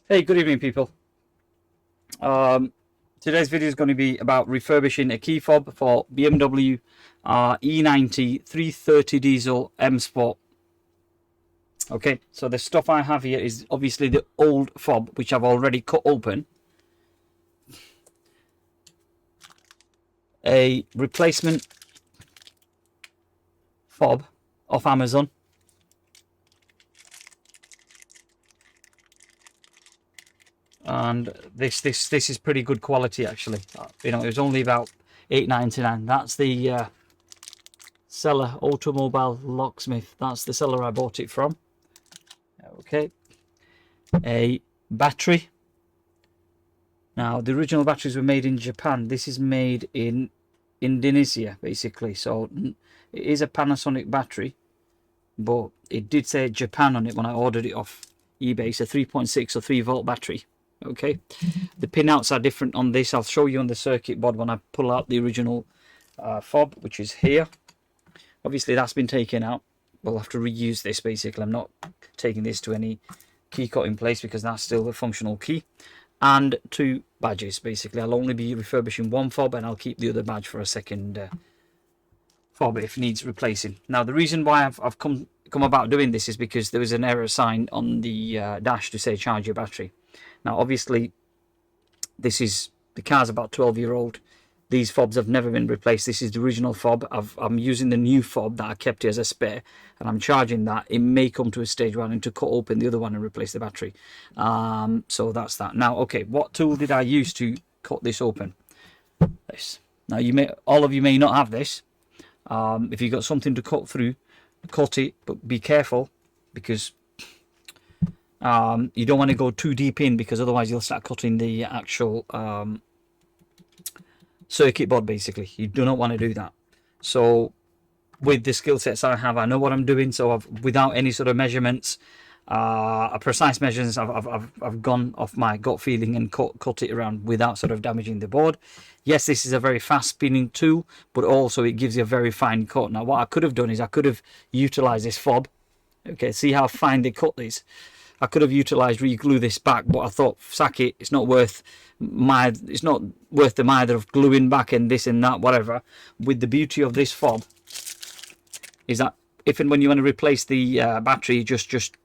Hey, good evening, people. Um, Today's video is going to be about refurbishing a key fob for BMW E90 330 diesel M Sport. Okay, so the stuff I have here is obviously the old fob, which I've already cut open. A replacement fob off Amazon. And this is pretty good quality, actually. You know, it was only about £8.99. That's the seller, Automobile Locksmith. That's the seller I bought it from. Okay, a battery. Now, the original batteries were made in Japan. This is made in Indonesia, basically. So it is a Panasonic battery, but it did say Japan on it when I ordered it off eBay. It's a 3.6 or 3 volt battery. Okay, the pinouts are different on this. I'll show you on the circuit board when I pull out the original fob, which is here. Obviously, that's been taken out. We'll have to reuse this, basically. I'm not taking this to any key cut in place because that's still a functional key. And 2 badges, basically. I'll only be refurbishing 1 fob and I'll keep the other badge for a second fob if needs replacing. Now, the reason why I've come about doing this is because there was an error sign on the dash to say charge your battery. Now, obviously, the car's about 12-year-old. These fobs have never been replaced. This is the original fob. I'm using the new fob that I kept here as a spare, and I'm charging that. It may come to a stage where I need to cut open the other one and replace the battery. So that's that. Now, okay, what tool did I use to cut this open? This. Now, all of you may not have this. If you've got something to cut through, cut it, but be careful because you don't want to go too deep in, because otherwise you'll start cutting the actual circuit board, basically. You do not want to do that. So with the skill sets I have, I know what I'm doing. So without any sort of measurements, precise measurements, I've gone off my gut feeling and cut it around without sort of damaging the board. Yes, this is a very fast spinning tool, but also it gives you a very fine cut. Now, what I could have done is I could have utilized this fob. Okay, see how fine they cut these. I could have utilized re-glue this back, but I thought, sack it. It's not worth the mither of gluing back and this and that, whatever. With the beauty of this fob is that if and when you want to replace the battery, just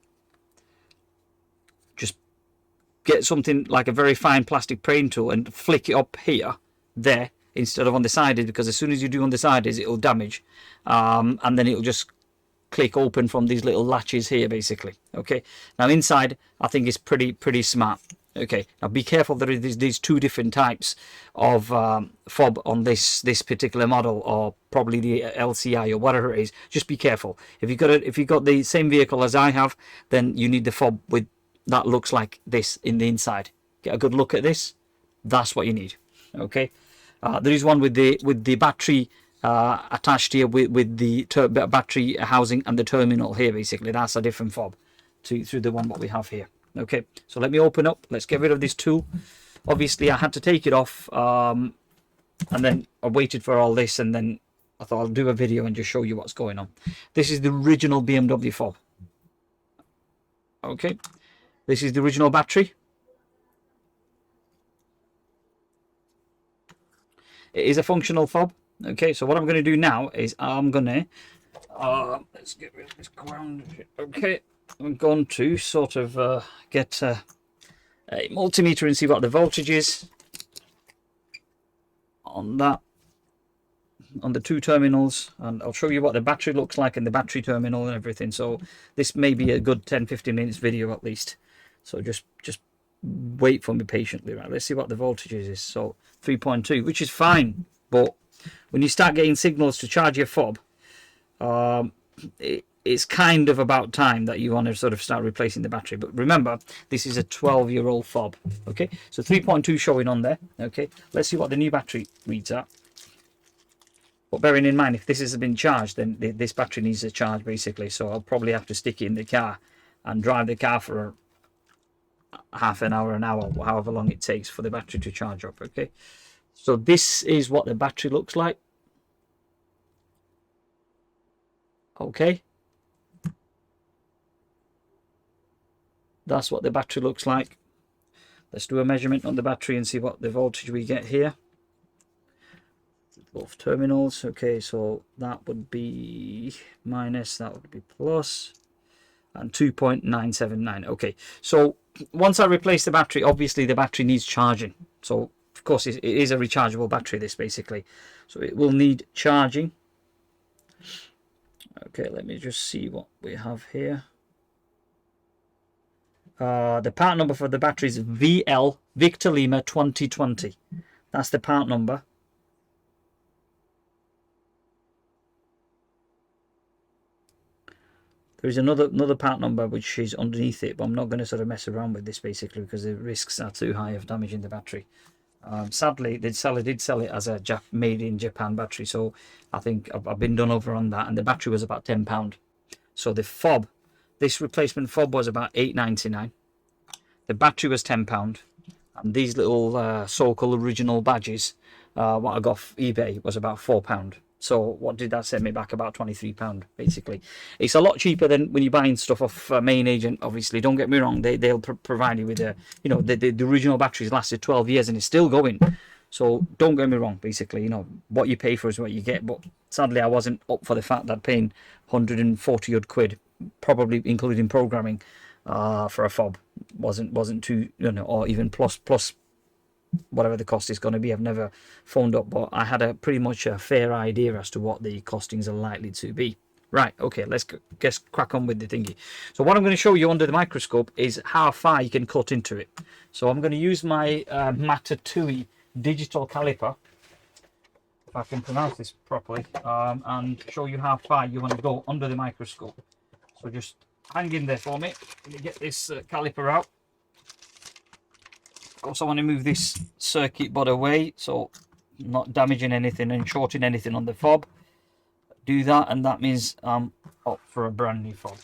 get something like a very fine plastic praying tool and flick it up here, there, instead of on the sides, because as soon as you do on the sides, it'll damage, and then it'll just click open from these little latches here, basically. Okay, now inside I think it's pretty smart. Okay, now be careful. There is these 2 different types of fob on this particular model, or probably the LCI or whatever it is. Just be careful. If you've got the same vehicle as I have, then you need the fob with that looks like this in the inside. Get a good look at this. That's what you need. Okay, there is one with the battery attached here with the battery housing and the terminal here, basically. That's a different fob through the one what we have here. Okay, so let me open up. Let's get rid of this tool. Obviously, I had to take it off, and then I waited for all this, and then I thought I'll do a video and just show you what's going on. This is the original BMW fob. Okay, this is the original battery. It is a functional fob. Okay, so what I'm going to do now is I'm going to let's get rid of this ground. Okay, I'm going to sort of get a multimeter and see what the voltage is on that, on the 2 terminals, and I'll show you what the battery looks like and the battery terminal and everything. So this may be a good 10-15 minutes video at least, so just wait for me patiently. Right, let's see what the voltage is. So 3.2, which is fine, but when you start getting signals to charge your fob, it's kind of about time that you want to sort of start replacing the battery. But remember, this is a 12-year-old fob. Okay, so 3.2 showing on there. Okay, let's see what the new battery reads at. But bearing in mind, if this has been charged, then this battery needs a charge, basically. So I'll probably have to stick it in the car and drive the car for half an hour, however long it takes for the battery to charge up. Okay, so this is what the battery looks like. Okay, that's what the battery looks like. Let's do a measurement on the battery and see what the voltage we get here. Both terminals. Okay, so that would be minus, that would be plus, and 2.979. Okay, so once I replace the battery, obviously the battery needs charging. So of course it is a rechargeable battery, this basically. So it will need charging. Okay, let me just see what we have here. The part number for the battery is VL Victor Lima 2020. That's the part number. There is another part number which is underneath it, but I'm not going to sort of mess around with this basically because the risks are too high of damaging the battery. Sadly, they did sell it as a made in Japan battery, so I think I've been done over on that, and the battery was about £10. So the fob, this replacement fob was about £8.99. The battery was £10, and these little so-called original badges, what I got off eBay, was about £4. So what did that set me back? About £23 basically. It's a lot cheaper than when you're buying stuff off main agent. Obviously, don't get me wrong, they'll provide you with a, you know, the original batteries lasted 12 years and it's still going. So don't get me wrong, basically, you know, what you pay for is what you get. But sadly, I wasn't up for the fact that paying 140 odd quid, probably including programming, for a fob wasn't too, you know, or even plus whatever the cost is going to be. I've never phoned up, but I had a pretty much a fair idea as to what the costings are likely to be. Right, okay, let's crack on with the thingy. So what I'm going to show you under the microscope is how far you can cut into it. So I'm going to use my Matatui digital caliper, if I can pronounce this properly, and show you how far you want to go under the microscope. So just hang in there for me. Let me get this caliper out. Of course, I want to move this circuit board away, so I'm not damaging anything and shorting anything on the fob. Do that, and that means I'm up for a brand new fob.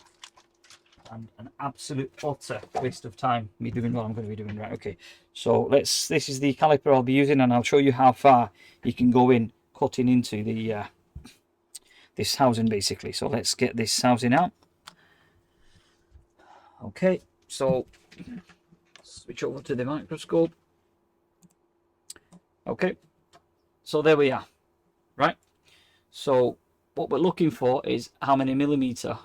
And an absolute utter waste of time me doing what I'm going to be doing. Right, okay. So this is the caliper I'll be using, and I'll show you how far you can go in cutting into the this housing basically. So let's get this housing out. Okay, so switch over to the microscope. Okay, so there we are. Right, so what we're looking for is how many millimeter.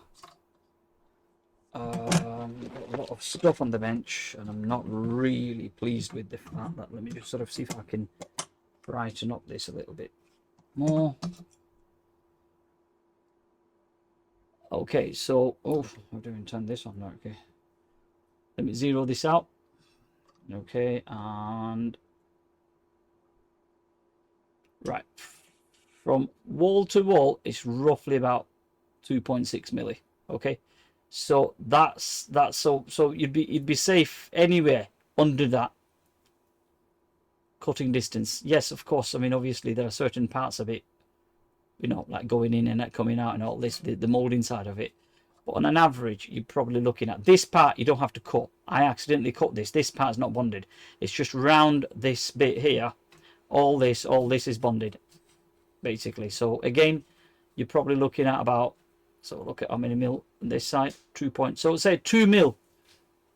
Got a lot of stuff on the bench, and I'm not really pleased with the fact that. Let me just sort of see if I can brighten up this a little bit more. Okay, so I didn't turn this on. Okay, let me zero this out. Okay, and right, from wall to wall, it's roughly about 2.6 milli. Okay, so that's so you'd be safe anywhere under that cutting distance. Yes, of course. I mean, obviously there are certain parts of it, you know, like going in and coming out and all this, the molding side of it. But on an average, you're probably looking at this part. You don't have to cut. I accidentally cut this. This part's not bonded. It's just round this bit here. All this is bonded, basically. So again, you're probably looking at about. So look at how many mil on this side. 2 point. So say 2 mil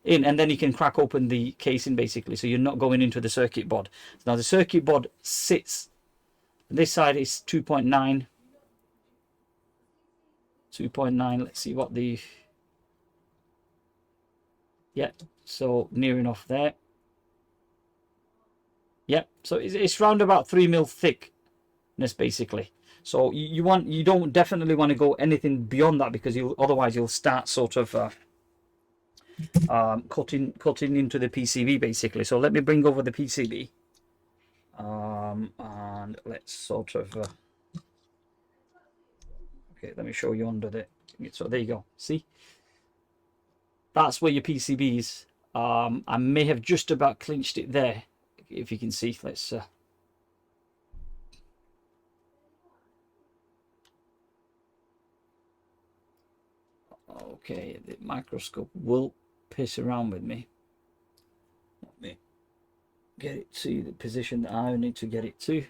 in, and then you can crack open the casing basically. So you're not going into the circuit board. Now the circuit board sits. This side is 2.9. 2.9. Let's see what the. Yeah, so near enough there. Yeah, so it's round about 3 mil thickness basically. So you don't definitely want to go anything beyond that, because otherwise you'll start sort of cutting into the PCB basically. So let me bring over the PCB, and let's sort of. Okay, let me show you under the. So there you go. See, that's where your PCB is. I may have just about clinched it there, if you can see. Let's. Okay, the microscope will piss around with me. Let me get it to the position that I need to get it to.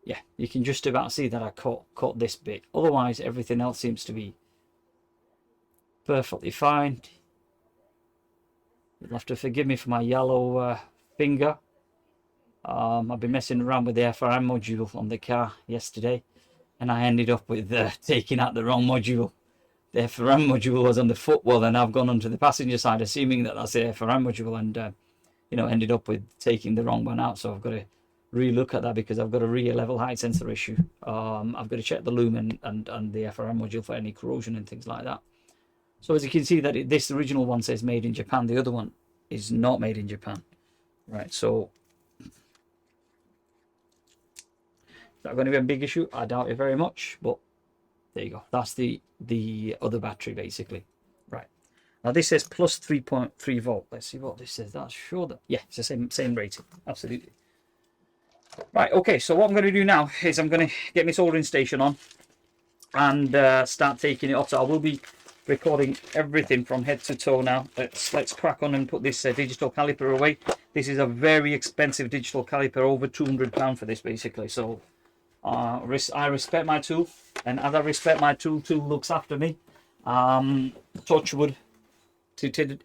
Yeah, you can just about see that I caught this bit. Otherwise, everything else seems to be perfectly fine. You'll have to forgive me for my yellow finger. I've been messing around with the FRM module on the car yesterday, and I ended up with taking out the wrong module. The FRM module was on the footwell, and I've gone onto the passenger side, assuming that that's the FRM module, and you know, ended up with taking the wrong one out. So I've got to re-look at that because I've got a rear level height sensor issue. I've got to check the loom and the FRM module for any corrosion and things like that. So as you can see, that this original one says made in Japan, the other one is not made in Japan. Right, so is that going to be a big issue? I doubt it very much, but there you go. That's the other battery basically. Right, now this says plus 3.3 volt. Let's see what this says. That's sure that, yeah, it's the same rating, absolutely. Right, okay, so what I'm going to do now is I'm going to get my soldering station on and start taking it off. So I will be recording everything from head to toe now. Let's crack on and put this digital caliper away. This is a very expensive digital caliper, over £200 for this basically. So I respect my tool, and as I respect my tool looks after me. Touch wood,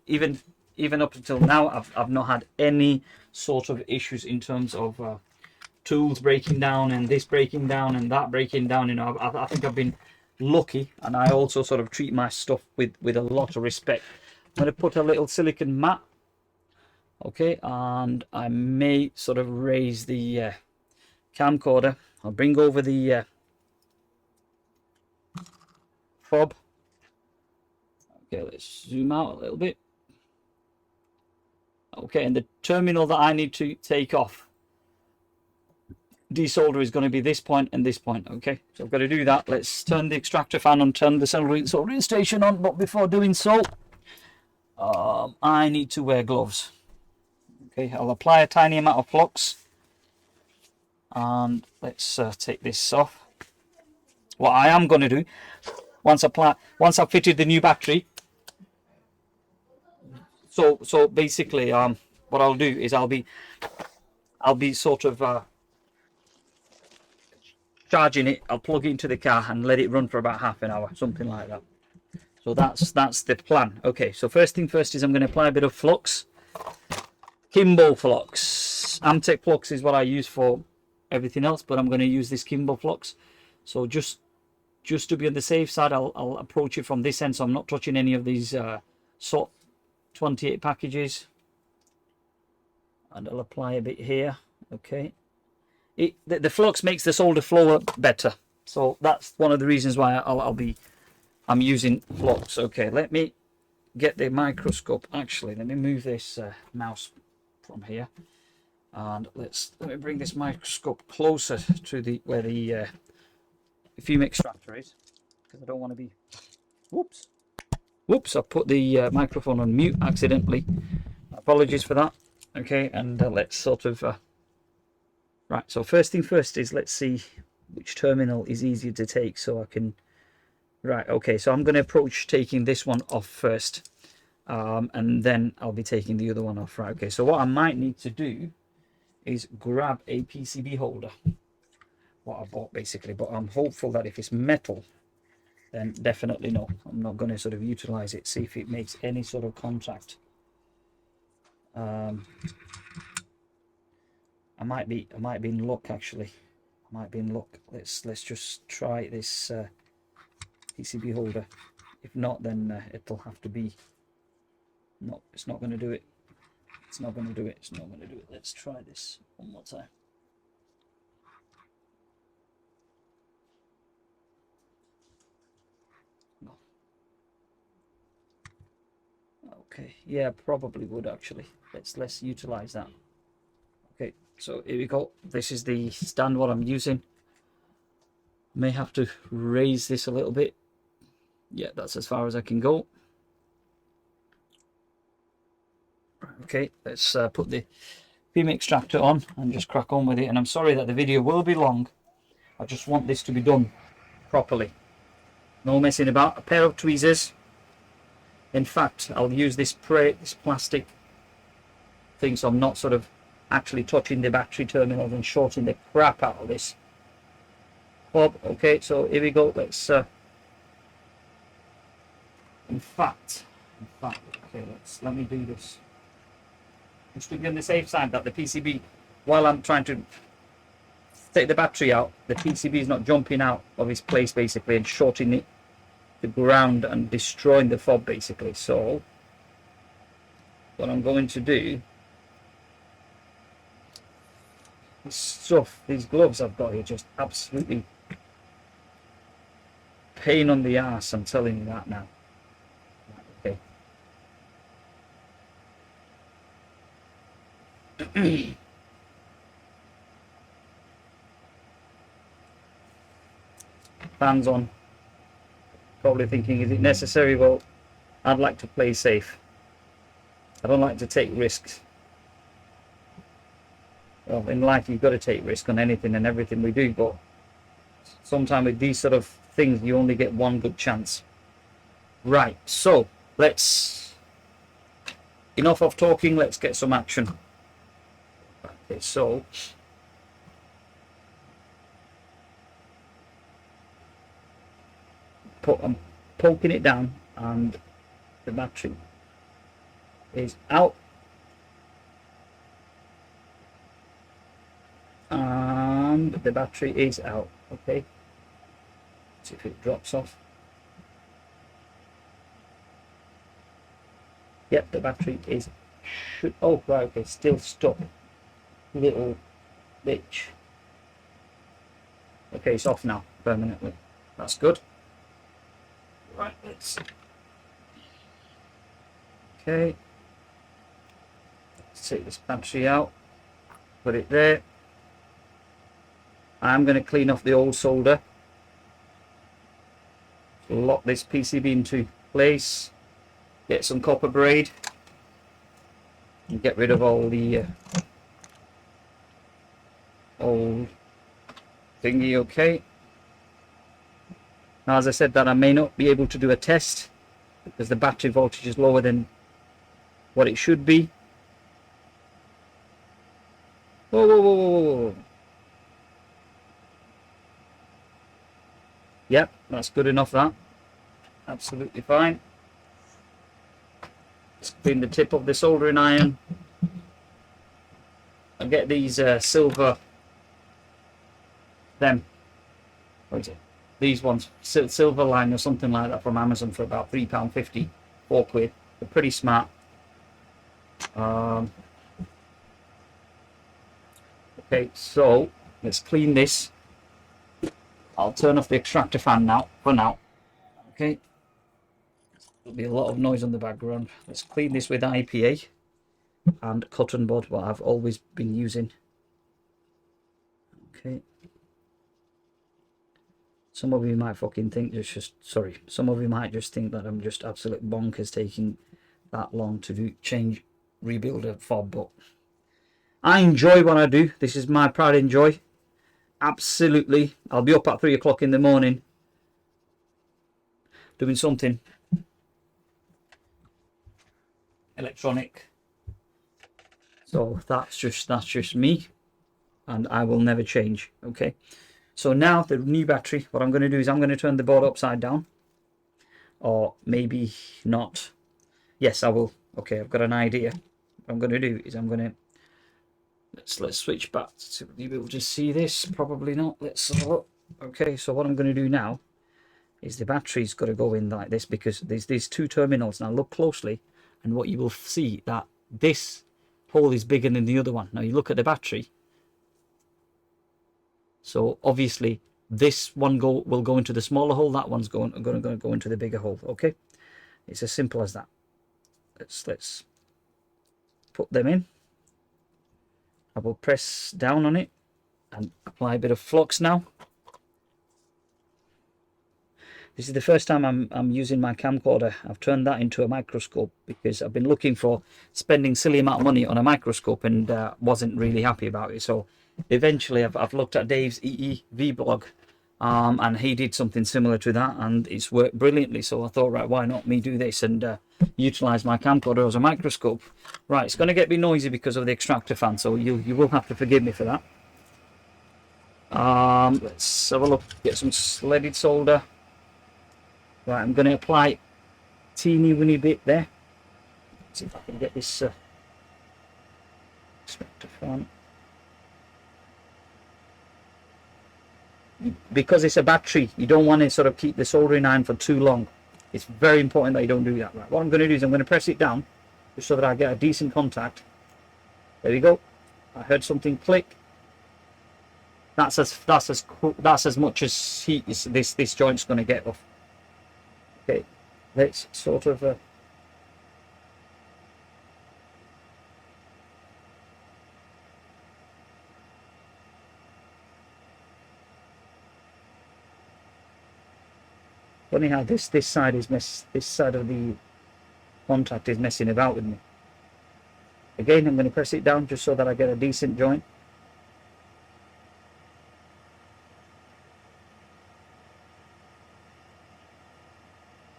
even up until now, I've not had any sort of issues in terms of tools breaking down and this breaking down and that breaking down. You know, I think I've been lucky, and I also sort of treat my stuff with a lot of respect. I'm going to put a little silicon mat, okay, and I may sort of raise the camcorder. I'll bring over the fob. Okay, let's zoom out a little bit. Okay, and the terminal that I need to take off, desolder, is going to be this point and this point. Okay, so I've got to do that. Let's turn the extractor fan on, turn the soldering station on, but before doing so, I need to wear gloves. Okay, I'll apply a tiny amount of flux, and let's take this off. What I am going to do, once I've fitted the new battery, so basically what I'll do is I'll be sort of charging it. I'll plug it into the car and let it run for about half an hour, something like that. So that's the plan. Okay, so first thing first is I'm going to apply a bit of flux. Kimbo flux. Amtech flux is what I use for everything else, but I'm going to use this Kimbo flux. So just to be on the safe side, I'll approach it from this end, so I'm not touching any of these SOT 28 packages, and I'll apply a bit here. Okay, the flux makes the solder flow better, so that's one of the reasons why I'm using flux. Okay, let me get the microscope. Actually, let me move this mouse from here, and let me bring this microscope closer to where the fume extractor is, because I don't want to be. Whoops! I put the microphone on mute accidentally. Apologies for that. Okay, and let's sort of right. So first thing first is let's see which terminal is easier to take, so I can. Right. Okay. So I'm going to approach taking this one off first, and then I'll be taking the other one off. Right. Okay. So what I might need to do is grab a PCB holder. What I bought basically, but I'm hopeful that if it's metal, then definitely no. I'm not going to sort of utilize it. See if it makes any sort of contact. I might be in luck actually. I might be in luck. Let's just try this PCB holder. If not, then it'll have to be. No, it's not going to do it. It's not going to do it. It's not going to do it. Let's try this one more time. No. Okay. Yeah, probably would actually. Let's utilize that. Okay. So here we go. This is the stand what I'm using. May have to raise this a little bit. Yeah, that's as far as I can go. Okay, let's put the fume extractor on and just crack on with it. And I'm sorry that the video will be long. I just want this to be done properly. No messing about. A pair of tweezers. In fact, I'll use this plastic thing, so I'm not sort of actually touching the battery terminals and shorting the crap out of this fob. Okay, so here we go. Let's in fact, okay, let me do this. just to be on the safe side that the PCB, while I'm trying to take the battery out, the PCB is not jumping out of its place basically and shorting it the ground and destroying the fob basically. So what I'm going to do, this stuff, these gloves I've got here, just absolutely pain on the ass, I'm telling you that now. Okay. Fans on. Probably thinking, is it necessary? Well, I'd like to play safe. I don't like to take risks. Well, in life you've got to take risk on anything and everything we do, but sometimes with these sort of things you only get one good chance. Right, so enough of talking, let's get some action. Okay, so I'm poking it down and the battery is out, and the battery is out. Okay, see if it drops off. Yep, the battery is oh right, okay, still stuck, little bitch. Okay, it's off now permanently. That's good. Right, let's take this battery out, put it there. I'm going to clean off the old solder, lock this PCB into place, get some copper braid and get rid of all the old thingy. Okay, now as I said that I may not be able to do a test because the battery voltage is lower than what it should be. Whoa, whoa, whoa, whoa, whoa. Yep, that's good enough, that. Absolutely fine. Let's clean the tip of the soldering iron. I'll get these silver, what is it? These ones, silver line or something like that from Amazon for about £3.50, £4. They're pretty smart. Okay, so let's clean this. I'll turn off the extractor fan now, for now. Okay, there'll be a lot of noise on the background. Let's clean this with IPA and cotton bud, what I've always been using. Okay. Some of you might fucking think some of you might just think that I'm just absolute bonkers taking that long to rebuild a fob, but I enjoy what I do. This is my pride and joy. Absolutely. I'll be up at 3 o'clock in the morning doing something electronic. So that's just me, and I will never change. Okay. So now the new battery, what I'm going to do is I'm going to turn the board upside down, or maybe not. Yes, I will. Okay, I've got an idea. What I'm going to do is I'm going to let's switch back to be able to see this. Probably not. Let's have a look. Okay, so what I'm going to do now is the battery's got to go in like this because there's these two terminals. Now look closely, and what you will see that this hole is bigger than the other one. Now you look at the battery. So obviously this one will go into the smaller hole. That one's going to go into the bigger hole. Okay, it's as simple as that. Let's put them in. I will press down on it and apply a bit of flux now. This is the first time I'm using my camcorder. I've turned that into a microscope because I've been looking for spending silly amount of money on a microscope and wasn't really happy about it. So eventually I've looked at Dave's EEV blog and he did something similar to that and it's worked brilliantly. So I thought, right, why not me do this and utilize my camcorder as a microscope. Right, it's going to get me noisy because of the extractor fan, so you will have to forgive me for that. Let's have a look, get some leaded solder. Right, I'm going to apply teeny weeny bit there. Let's see if I can get this Extractor fan. Because it's a battery, you don't want to sort of keep the soldering iron for too long. It's very important that you don't do that. Right, what I'm going to do is I'm going to press it down just so that I get a decent contact. There we go. I heard something click. That's as much as heat as this joint's going to get off. Okay, let's sort of funny how this side is this side of the contact is messing about with me. Again, I'm going to press it down just so that I get a decent joint.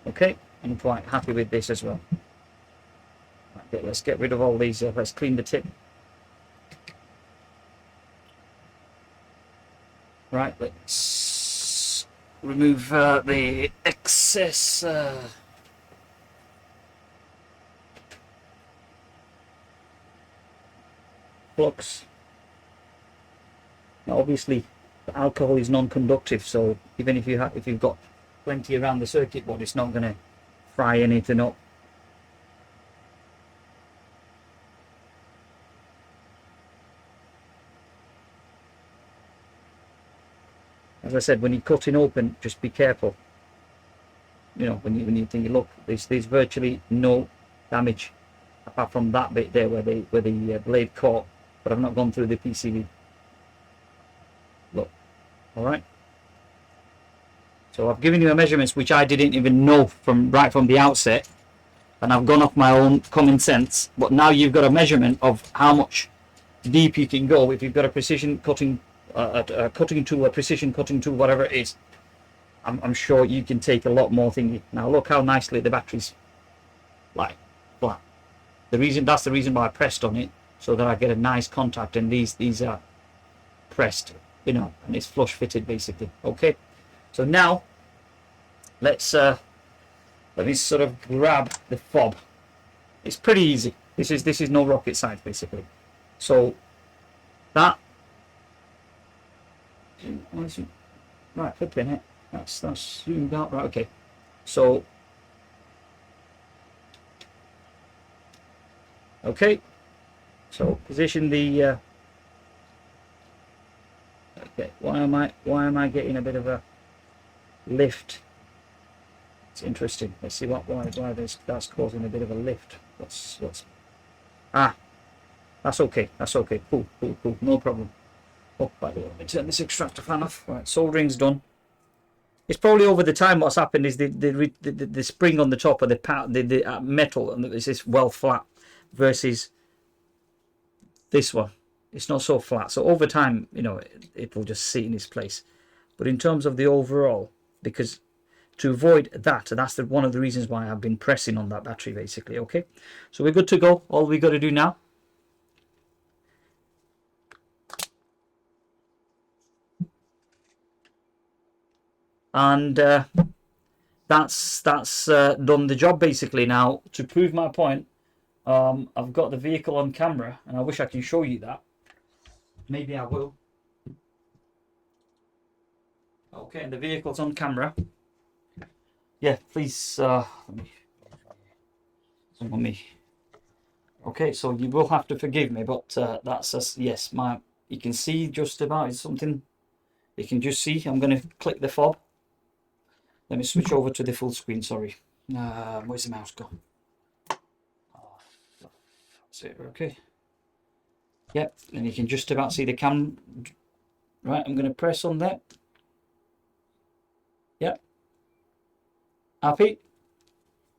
Okay, I'm quite happy with this as well. Okay, let's get rid of all these. Let's clean the tip. Right, let's remove the excess flux. Now, obviously, the alcohol is non-conductive, so even if you've got plenty around the circuit board, it's not going to fry anything up. As I said, when you're cutting open, just be careful. You know, when you think, look, there's virtually no damage apart from that bit there where the blade caught, but I've not gone through the PCB. Look, all right. So I've given you a measurements which I didn't even know right from the outset, and I've gone off my own common sense. But now you've got a measurement of how much deep you can go if you've got a precision cutting. A cutting tool, a precision cutting tool, whatever it is. I'm sure you can take a lot more thingy. Now look how nicely the battery's like flat. That's the reason why I pressed on it, so that I get a nice contact, and these are pressed, you know, and it's flush fitted basically. Okay, so now let me sort of grab the fob. It's pretty easy. This is no rocket science basically. So that. Right, flipping it. That's zoomed out. Right, okay. So, okay. So position the. Okay. Why am I getting a bit of a lift? It's interesting. Let's see why that's causing a bit of a lift. What's that's okay. That's okay. Cool. No problem. Oh, by the way, let me turn this extractor fan off. Right, soldering's done. It's probably over the time what's happened is the spring on the top of the metal, and it's this well flat versus this one. It's not so flat. So over time, you know, it will just sit in its place. But in terms of the overall, because to avoid that, that's one of the reasons why I've been pressing on that battery basically. Okay, so we're good to go. All we got to do now. And that's done the job basically. Now, to prove my point, I've got the vehicle on camera, and I wish I can show you that. Maybe I will. Okay, and the vehicle's on camera. Yeah, please. Let me. Okay, so you will have to forgive me, but that's yes. You can see just about. It's something you can just see. I'm going to click the fob. Let me switch over to the full screen, sorry. Where's the mouse gone? Oh, that's it, okay. Yep, and you can just about see the cam. Right, I'm going to press on that. Yep. Happy?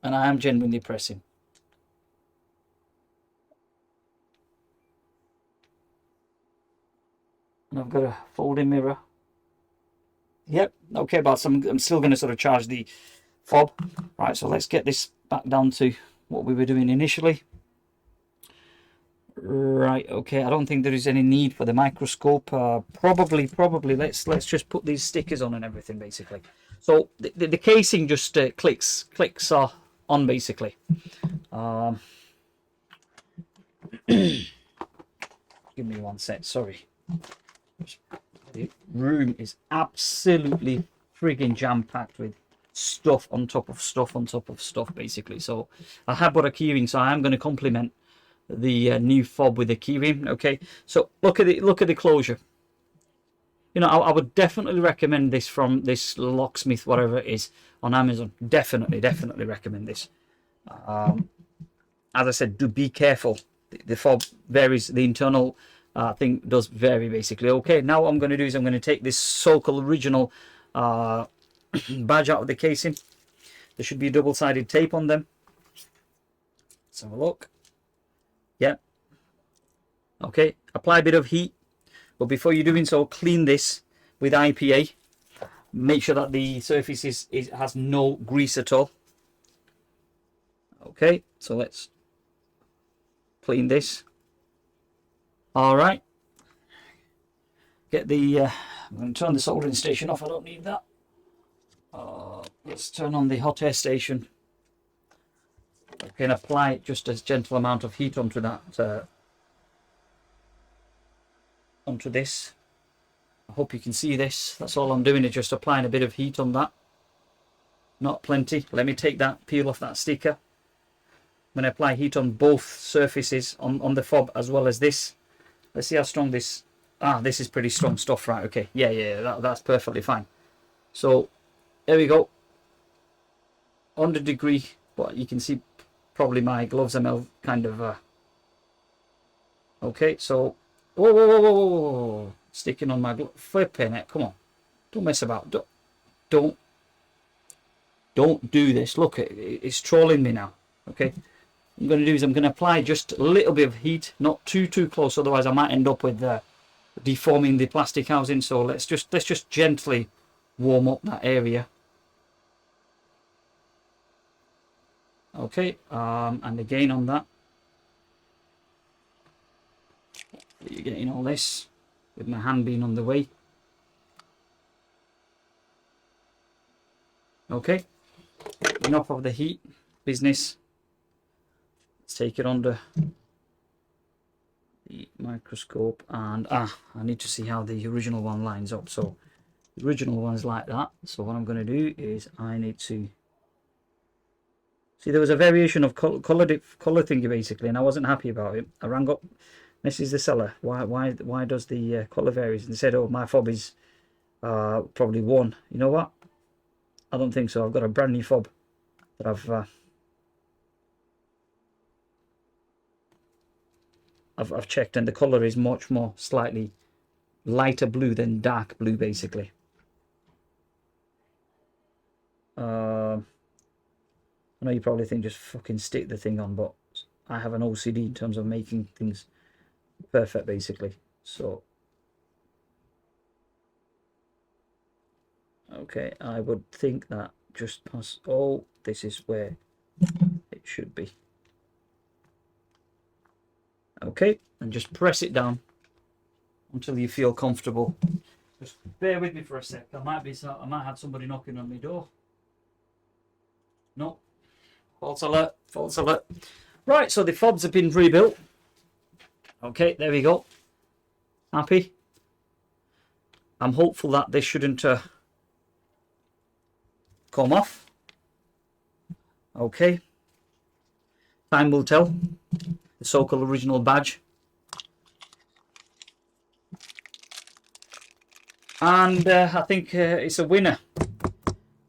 And I am genuinely pressing. And I've got a folding mirror. Yep, okay, but I'm still going to sort of charge the fob. Right, so let's get this back down to what we were doing initially. Right, okay, I don't think there is any need for the microscope. Probably let's just put these stickers on and everything basically. So the casing just clicks on basically. Give me one sec, sorry. The room is absolutely frigging jam-packed with stuff on top of stuff on top of stuff, basically. So I have bought a keyring, so I am going to complement the new fob with the keyring. Okay, so look at the closure. You know, I would definitely recommend this from this locksmith, whatever it is, on Amazon. Definitely recommend this. As I said, do be careful. The fob varies. The internal thing does vary, basically. Okay, now what I'm going to do is I'm going to take this so-called original badge out of the casing. There should be double-sided tape on them. Let's have a look. Yeah. Okay, apply a bit of heat. But before you're doing so, clean this with IPA. Make sure that the surface has no grease at all. Okay, so let's clean this. All right. Get the. I'm going to turn the soldering station off. I don't need that. Let's turn on the hot air station. I can apply just a gentle amount of heat onto that. Onto this. I hope you can see this. That's all I'm doing, is just applying a bit of heat on that. Not plenty. Let me take that, peel off that sticker. I'm going to apply heat on both surfaces, on the fob as well as this. Let's see how strong this. This is pretty strong stuff, right? Okay, yeah, that's perfectly fine. So there we go. 100 degree, but you can see probably my gloves are kind of. Okay, so. Whoa. Sticking on my glove. Flipping it. Come on. Don't mess about. Don't do this. Look, it's trolling me now. Okay. What I'm going to do is I'm going to apply just a little bit of heat. Not too close. Otherwise I might end up with deforming the plastic housing. So let's just gently warm up that area. Okay. And again on that. You're getting all this with my hand being on the way. Okay, enough of the heat business. Let's take it under the microscope, and I need to see how the original one lines up. So the original one is like that. So what I'm going to do is I need to see, there was a variation of color thingy basically, and I wasn't happy about it. I rang up. This is the seller. Why does the colour varies? And they said, oh, my fob is probably 1. You know what? I don't think so. I've got a brand new fob that I've checked, and the colour is much more slightly lighter blue than dark blue, basically. I know you probably think just fucking stick the thing on, but I have an OCD in terms of making things perfect, basically. So okay, I would think that just past, oh, this is where it should be. Okay, and just press it down until you feel comfortable. Just bear with me for a sec. I might have somebody knocking on my door. No, false alert, false alert. Right, so the fobs have been rebuilt. Okay, there we go. Happy. I'm hopeful that this shouldn't come off. Okay. Time will tell. The so-called original badge. And I think it's a winner.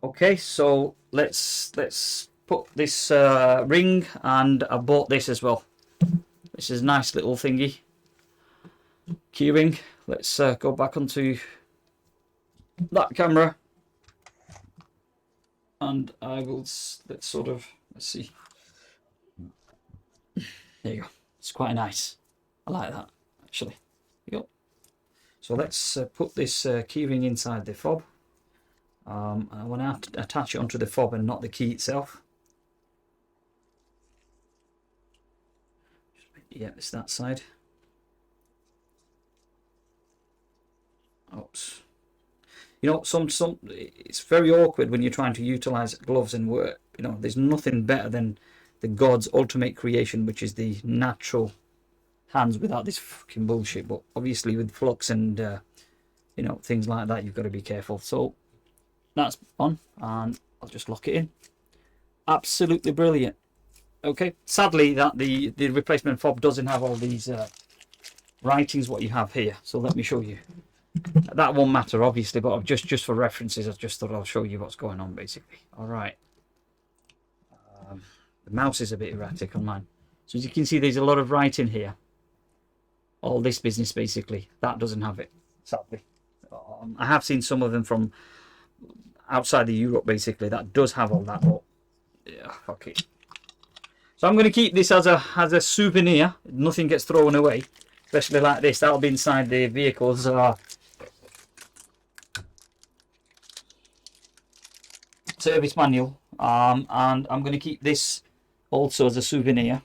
Okay, so let's put this ring, and I bought this as well. This is a nice little thingy. Keyring. Let's go back onto that camera, and I will let's see. There you go. It's quite nice. I like that, actually. There you go. So let's put this keyring inside the fob. I want to attach it onto the fob and not the key itself. Yeah, it's that side. Oops. You know, it's very awkward when you're trying to utilize gloves and work. You know, there's nothing better than the God's ultimate creation, which is the natural hands without this fucking bullshit. But obviously with flux and you know, things like that, you've got to be careful. So that's on, and I'll just lock it in. Absolutely brilliant. Okay, sadly that the replacement fob doesn't have all these writings what you have here, so let me show you. That won't matter obviously, but just for references I just thought I'll show you what's going on basically. All right, the mouse is a bit erratic on mine, so as you can see there's a lot of writing here. All this business basically, that doesn't have it, sadly. I have seen some of them from outside the Europe basically that does have all that, but yeah, fuck it. So I'm going to keep this as a souvenir. Nothing gets thrown away, especially like this. That'll be inside the vehicle's service manual. And I'm going to keep this also as a souvenir.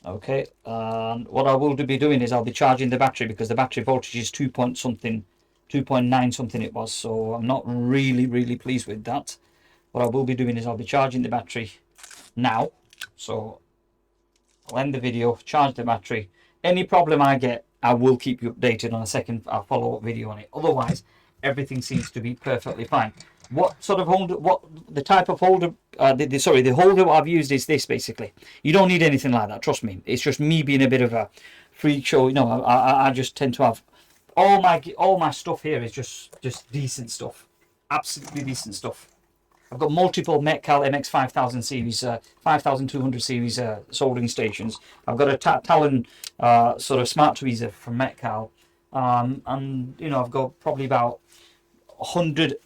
Okay. And what I will be doing is I'll be charging the battery, because the battery voltage is 2.9 something it was. So I'm not really pleased with that. What I will be doing is I'll be charging the battery now. So I'll end the video, charge the battery. Any problem I get, I will keep you updated on a second follow-up video on it. Otherwise, everything seems to be perfectly fine. What sort of holder, the type of holder, the holder I've used is this basically. You don't need anything like that, trust me. It's just me being a bit of a freak show. You know, I just tend to have all my stuff here is just decent stuff, absolutely decent stuff. I've got multiple Metcal MX 5000 series, 5200 series soldering stations. I've got a Talon sort of smart tweezer from Metcal, and you know, I've got probably about 100,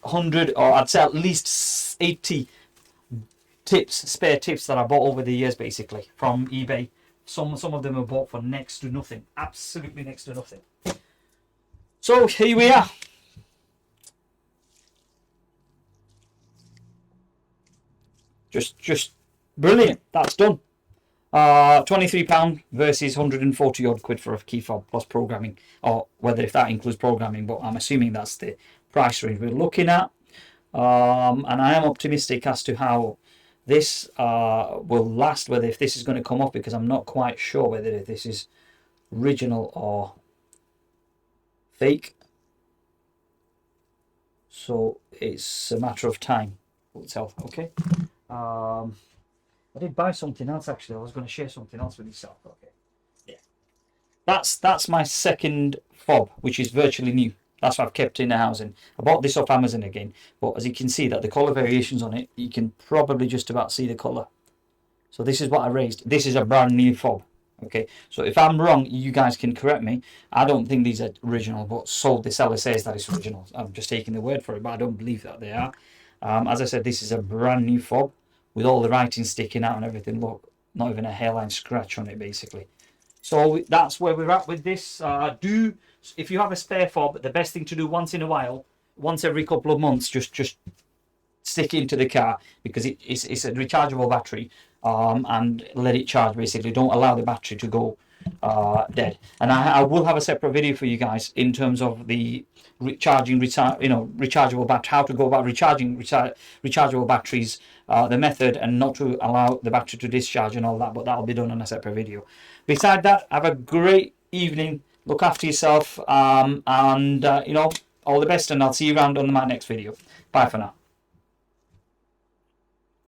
or I'd say at least 80 spare tips that I bought over the years, basically from eBay. Some of them are bought for next to nothing, absolutely next to nothing. So here we are. Just brilliant. That's done. £23 versus 140 odd quid for a key fob plus programming, or whether if that includes programming, but I'm assuming that's the price range we're looking at. And I am optimistic as to how this will last, whether if this is going to come off, because I'm not quite sure whether this is original or fake. So it's a matter of time. We'll tell. Okay. I did buy something else actually. I was going to share something else with yourself. Okay. Yeah. That's my second fob, which is virtually new. That's what I've kept in the housing. I bought this off Amazon again, but as you can see that the colour variations on it, you can probably just about see the colour. So this is what I raised. This is a brand new fob. Okay, so if I'm wrong, you guys can correct me. I don't think these are original, but the seller says that it's original. I'm just taking the word for it, but I don't believe that they are. As I said, this is a brand new fob with all the writing sticking out and everything. Look, not even a hairline scratch on it, basically. So that's where we're at with this. If you have a spare fob, the best thing to do once in a while, once every couple of months, just stick it into the car, because it's a rechargeable battery, and let it charge basically. Don't allow the battery to go dead. And I will have a separate video for you guys in terms of the rechargeable battery, how to go about recharging rechargeable batteries, the method, and not to allow the battery to discharge and all that, but that'll be done on a separate video. Besides that, have a great evening, look after yourself, and all the best, and I'll see you around on my next video. Bye for now.